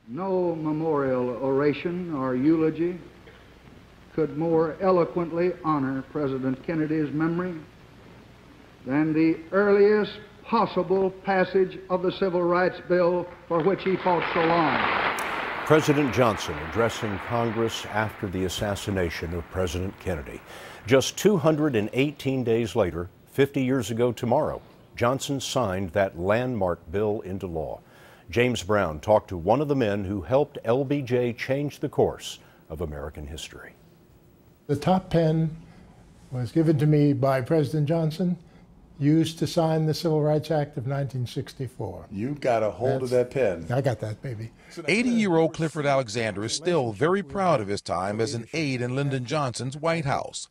No memorial oration or eulogy could more eloquently honor President Kennedy's memory than the earliest possible passage of the Civil Rights Bill for which he fought so long. President Johnson addressing Congress after the assassination of President Kennedy. Just 218 days later, 50 years ago tomorrow, Johnson signed that landmark bill into law. James Brown talked to one of the men who helped LBJ change the course of American history. The top pen was given to me by President Johnson, used to sign the Civil Rights Act of 1964. You got a hold of that pen. I got that, baby. 80-year-old Clifford Alexander is still very proud of his time as an aide in Lyndon Johnson's White House.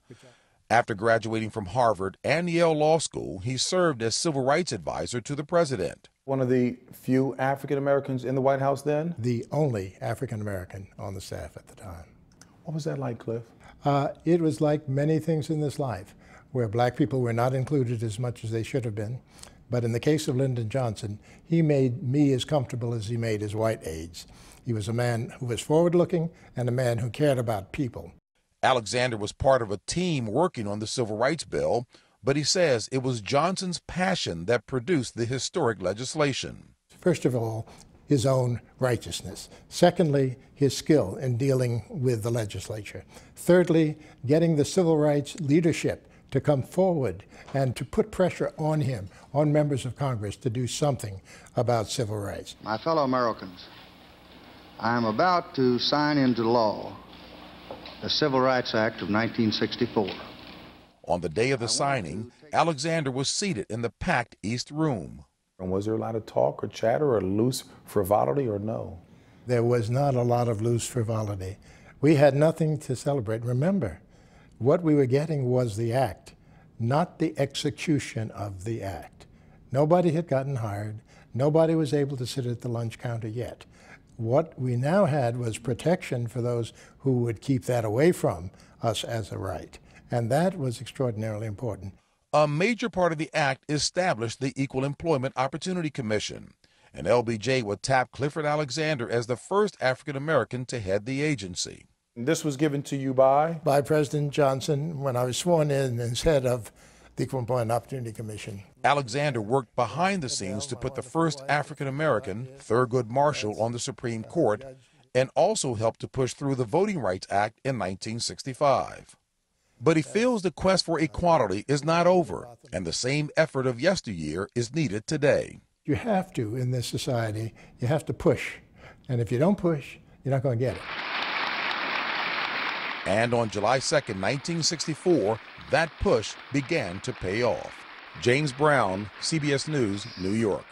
After graduating from Harvard and Yale Law School, he served as civil rights advisor to the president. One of the few African Americans in the White House then? The only African American on the staff at the time. What was that like, Cliff? It was like many things in this life, where black people were not included as much as they should have been. But in the case of Lyndon Johnson, he made me as comfortable as he made his white aides. He was a man who was forward-looking and a man who cared about people. Alexander was part of a team working on the Civil Rights Bill, but he says it was Johnson's passion that produced the historic legislation. First of all, his own righteousness. Secondly, his skill in dealing with the legislature. Thirdly, getting the civil rights leadership to come forward and to put pressure on him, on members of Congress, to do something about civil rights. My fellow Americans, I am about to sign into law the Civil Rights Act of 1964. On the day of the signing, Alexander was seated in the packed East Room. And was there a lot of talk or chatter or loose frivolity or no? There was not a lot of loose frivolity. We had nothing to celebrate. Remember, what we were getting was the act, not the execution of the act. Nobody had gotten hired. Nobody was able to sit at the lunch counter yet. What we now had was protection for those who would keep that away from us as a right. And that was extraordinarily important. A major part of the act established the Equal Employment Opportunity Commission, and LBJ would tap Clifford Alexander as the first African American to head the agency. This was given to you by? By President Johnson when I was sworn in as head of the Equal Employment Opportunity Commission. Alexander worked behind the scenes to put the first African American, Thurgood Marshall, on the Supreme Court, and also helped to push through the Voting Rights Act in 1965. But he feels the quest for equality is not over, and the same effort of yesteryear is needed today. You have to, in this society, you have to push. And if you don't push, you're not going to get it. And on July 2nd, 1964, that push began to pay off. James Brown, CBS News, New York.